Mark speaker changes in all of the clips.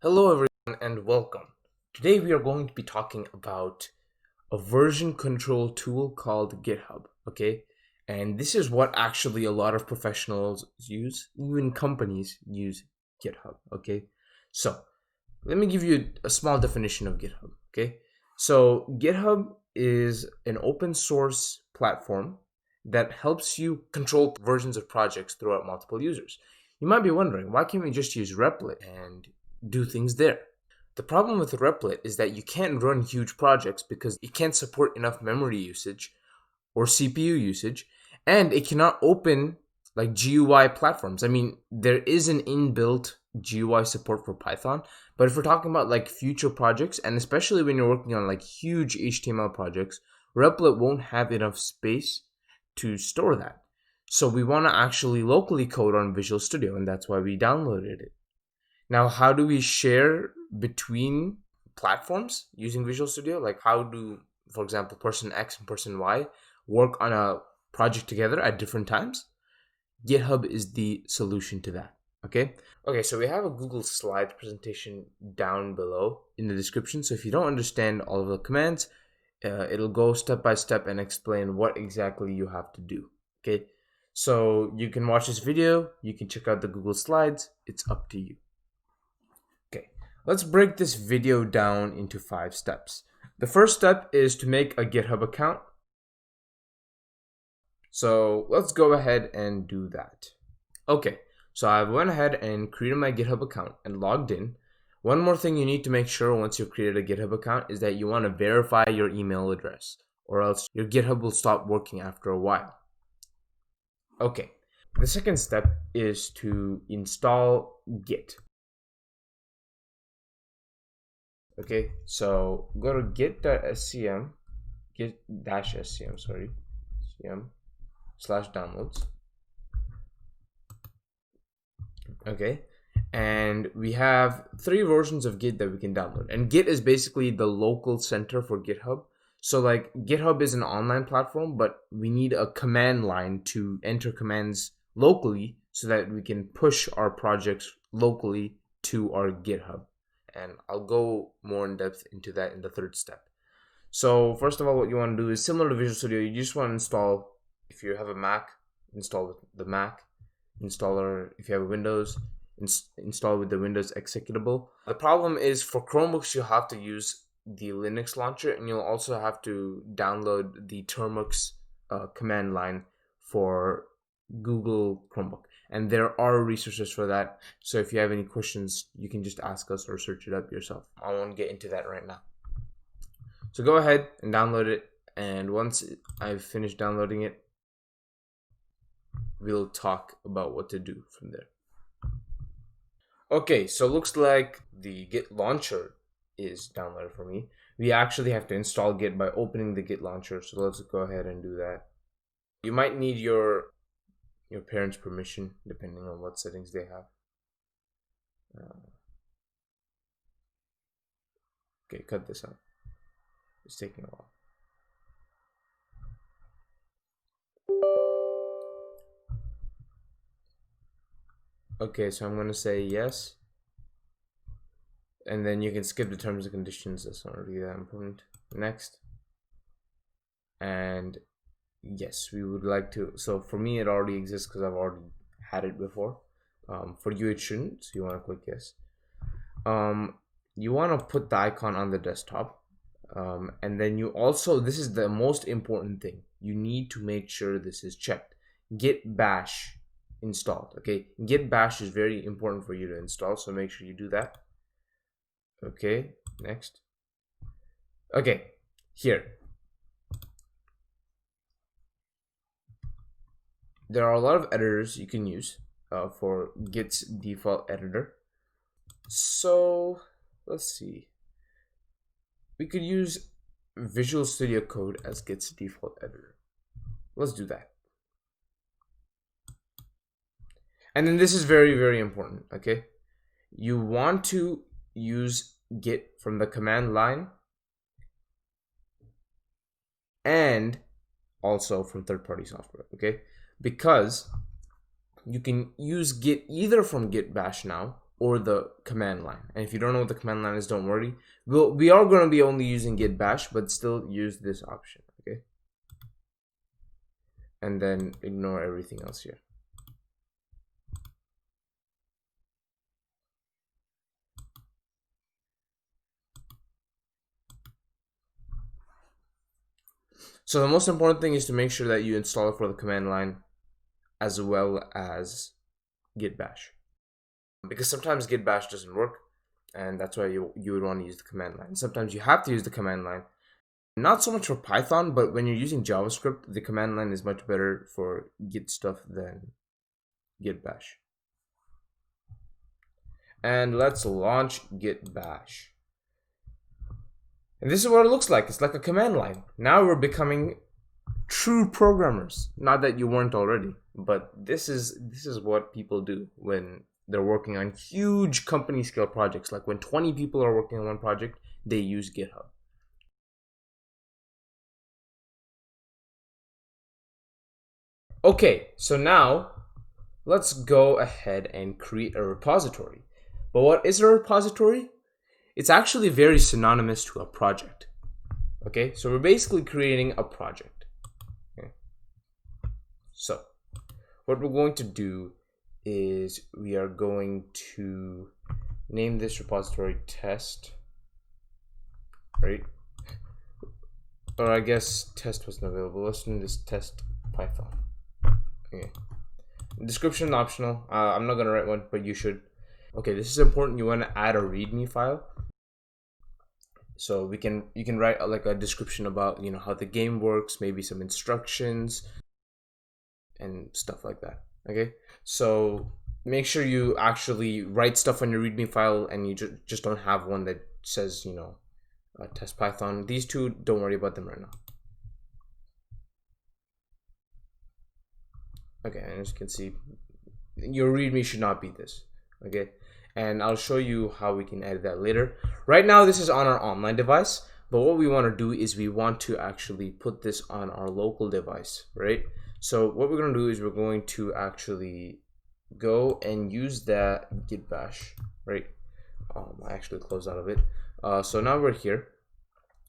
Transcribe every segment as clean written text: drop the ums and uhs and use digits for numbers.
Speaker 1: Hello, everyone, and welcome. Today, we are going to be talking about a version control tool called GitHub. Okay, and this is what actually a lot of professionals use, even companies use GitHub. Okay, so let me give you a small definition of GitHub. Okay, so GitHub is an open source platform that helps you control versions of projects throughout multiple users. You might be wondering, why can't we just use Replit and do things there? The problem with Replit is that you can't run huge projects because it can't support enough memory usage or CPU usage, and it cannot open like GUI platforms. I mean, there is an inbuilt GUI support for Python, but if we're talking about like future projects, and especially when you're working on like huge HTML projects, Replit won't have enough space to store that. So we want to actually locally code on Visual Studio, and that's why we downloaded it. Now, how do we share between platforms using Visual Studio? Like, how do, for example, person X and person Y work on a project together at different times? GitHub is the solution to that. Okay. Okay. So we have a Google Slides presentation down below in the description. So if you don't understand all of the commands, it'll go step by step and explain what exactly you have to do. Okay. So you can watch this video. You can check out the Google Slides. It's up to you. Okay, let's break this video down into 5 steps. The first step is to make a GitHub account. So let's go ahead and do that. Okay, so I went ahead and created my GitHub account and logged in. One more thing you need to make sure once you've created a GitHub account is that you want to verify your email address, or else your GitHub will stop working after a while. Okay, the second step is to install Git. Okay, so go to git.scm, git-scm, sorry, scm/downloads. Okay, and we have 3 versions of Git that we can download. And Git is basically the local center for GitHub. So like GitHub is an online platform, but we need a command line to enter commands locally so that we can push our projects locally to our GitHub. And I'll go more in depth into that in the third step. So first of all, what you want to do is similar to Visual Studio. You just want to install, if you have a Mac, install the Mac installer. If you have a Windows, install with the Windows executable. The problem is for Chromebooks, you'll have to use the Linux launcher, and you'll also have to download the Termux command line for Google Chromebook. And there are resources for that. So if you have any questions, you can just ask us or search it up yourself. I won't get into that right now. So go ahead and download it. And once I've finished downloading it, we'll talk about what to do from there. Okay, so looks like the Git launcher is downloaded for me. We actually have to install Git by opening the Git launcher. So let's go ahead and do that. You might need your parents' permission, depending on what settings they have. Okay, cut this out. It's taking a while. Okay, so I'm going to say yes. And then you can skip the terms and conditions. That's not really that important. Next. And yes, we would like to. So for me, it already exists because I've already had it before. For you, it shouldn't. So you want to click yes. You want to put the icon on the desktop. And then you also, this is the most important thing. You need to make sure this is checked. Git bash installed. Okay, Git bash is very important for you to install. So make sure you do that. Okay, next. Okay, here. There are a lot of editors you can use for Git's default editor. So let's see. We could use Visual Studio Code as Git's default editor. Let's do that. And then this is very, very important, okay? You want to use Git from the command line and also from third-party software, okay? Because you can use Git either from Git bash now or the command line. And if you don't know what the command line is, don't worry. We are going to be only using git bash, but still use this option, okay? And then ignore everything else here. So the most important thing is to make sure that you install it for the command line as well as git bash, because sometimes git bash doesn't work, and that's why you would want to use the command line. Sometimes you have to use the command line, not so much for Python, but when you're using JavaScript, the command line is much better for git stuff than git bash. And let's launch git bash. And this is what it looks like. It's like a command line. Now we're becoming true programmers. Not that you weren't already, but this is what people do when they're working on huge company scale projects. Like when 20 people are working on one project, they use GitHub. Okay, so now let's go ahead and create a repository. But what is a repository? It's actually very synonymous to a project. Okay, so we're basically creating a project. Okay. So what we're going to do is we are going to name this repository test, right? Or I guess test wasn't available. Let's name this test Python. Okay. Description optional. I'm not gonna write one, but you should. Okay, this is important. You want to add a README file. So you can write like a description about, you know, how the game works, maybe some instructions and stuff like that. Okay, so make sure you actually write stuff on your README file, and you just don't have one that says, you know, test Python. These two, don't worry about them right now. Okay, and as you can see, your README should not be this. Okay, and I'll show you how we can edit that later. Right now, this is on our online device, but what we want to do is we want to actually put this on our local device, right? So what we're going to do is we're going to actually go and use that git bash, right? I actually closed out of it. So now we're here,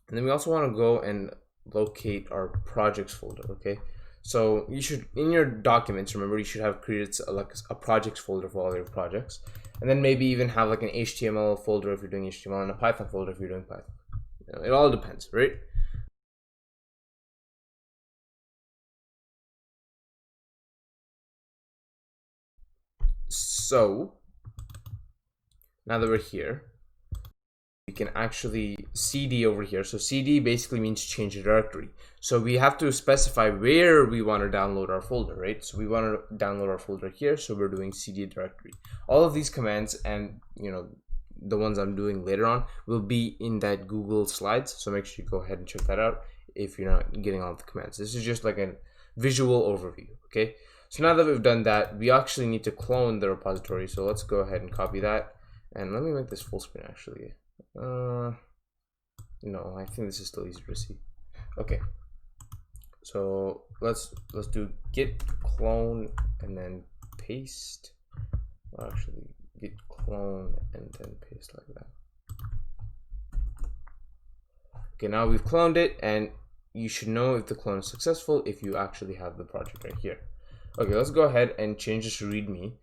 Speaker 1: and then we also want to go and locate our projects folder, okay? So you should, in your documents, remember, you should have created like a projects folder for all your projects, and then maybe even have like an HTML folder if you're doing HTML and a Python folder if you're doing Python. You know, it all depends, right? So now that we're here, we can actually cd over here. So cd basically means change the directory. So we have to specify where we want to download our folder, right? So we want to download our folder here, so we're doing cd directory. All of these commands, and you know, the ones I'm doing later on, will be in that Google Slides, so make sure you go ahead and check that out if you're not getting all the commands. This is just like a visual overview, okay? So now that we've done that, we actually need to clone the repository. So let's go ahead and copy that, and let me make this full screen actually. No, I think this is still easier to see. Okay, so let's do git clone and then paste. Well, actually, git clone and then paste like that. Okay, now we've cloned it, and you should know if the clone is successful if you actually have the project right here. Okay, let's go ahead and change this to README.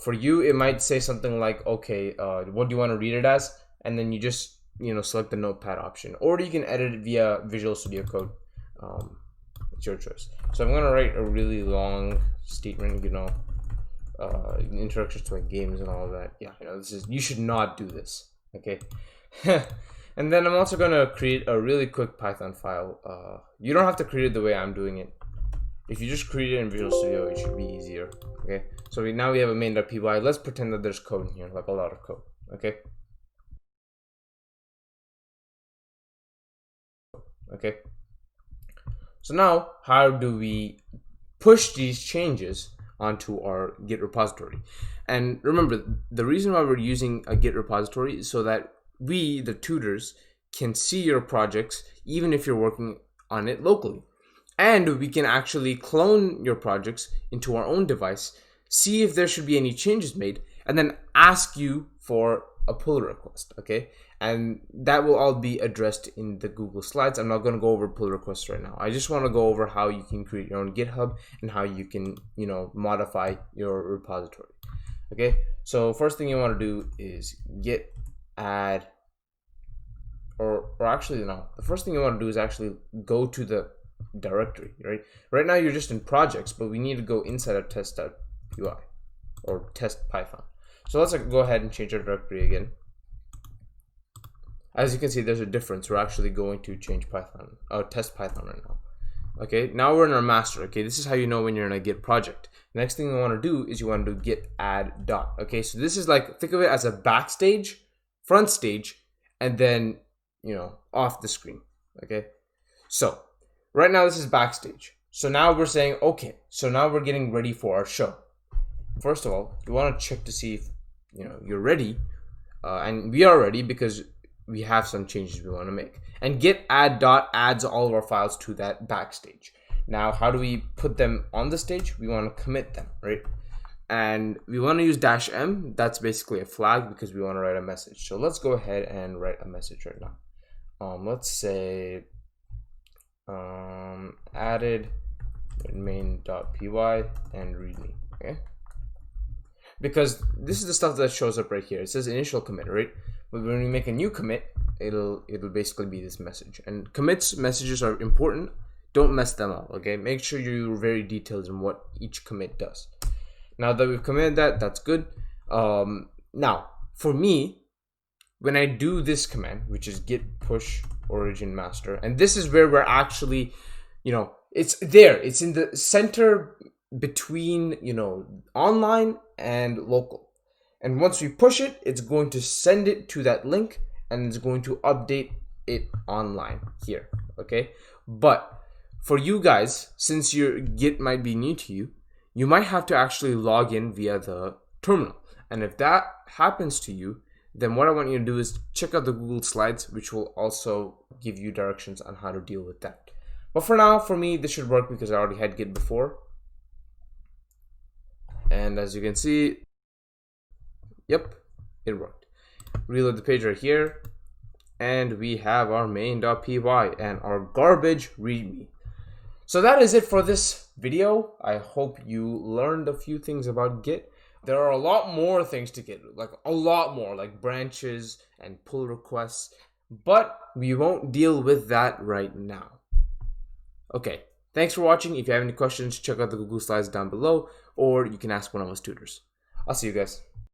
Speaker 1: For you, it might say something like, okay, what do you want to read it as? And then you just, you know, select the notepad option, or you can edit it via Visual Studio Code. It's your choice. So I'm gonna write a really long statement, you know, introduction to like games and all of that. Yeah, you know, you should not do this, okay? And then I'm also gonna create a really quick Python file. You don't have to create it the way I'm doing it. If you just create it in Visual Studio, it should be easier, okay? So now we have a main.py. Let's pretend that there's code in here, like a lot of code, okay? Okay, so now how do we push these changes onto our Git repository? And remember, the reason why we're using a Git repository is so that we, the tutors, can see your projects even if you're working on it locally. And we can actually clone your projects into our own device, see if there should be any changes made, and then ask you for a pull request, okay? And that will all be addressed in the Google Slides. I'm not going to go over pull requests right now. I just want to go over how you can create your own GitHub and how you can, modify your repository. Okay, so first thing you want to do is git add, or actually no, the first thing you want to do is actually go to the directory, right? Right now you're just in projects, but we need to go inside of test.py or test Python. So let's go ahead and change our directory again. As you can see, there's a difference. We're actually going to change Python, test Python right now. Okay, now we're in our master. Okay, this is how you know when you're in a Git project. The next thing you want to do is you want to do git add dot. Okay, so this is like, think of it as a backstage, front stage, and then, off the screen. Okay, so right now this is backstage. So now we're saying, okay, so now we're getting ready for our show. First of all, you want to check to see if, you're ready, and we are ready because we have some changes we want to make. And git add dot adds all of our files to that backstage. Now, how do we put them on the stage? We want to commit them, right? And we want to use -m. That's basically a flag because we want to write a message. So let's go ahead and write a message right now. Let's say added main.py and readme, okay? Because this is the stuff that shows up right here. It says initial commit, right? But when we make a new commit, it'll basically be this message. And messages are important. Don't mess them up, okay? Make sure you're very detailed in what each commit does. Now that we've committed that, that's good. Now, for me, when I do this command, which is git push origin master, and this is where we're actually, it's there. It's in the center between, online and local. And once we push it, it's going to send it to that link, and it's going to update it online here, okay? But for you guys, since your Git might be new to you, you might have to actually log in via the terminal. And if that happens to you, then what I want you to do is check out the Google Slides, which will also give you directions on how to deal with that. But for now, for me, this should work because I already had Git before. And as you can see, yep, it worked. Reload the page right here, and we have our main.py and our garbage readme. So that is it for this video. I hope you learned a few things about Git. There are a lot more things to Git, like a lot more, like branches and pull requests, but we won't deal with that right now. Okay, thanks for watching. If you have any questions, check out the Google Slides down below, or you can ask one of us tutors. I'll see you guys.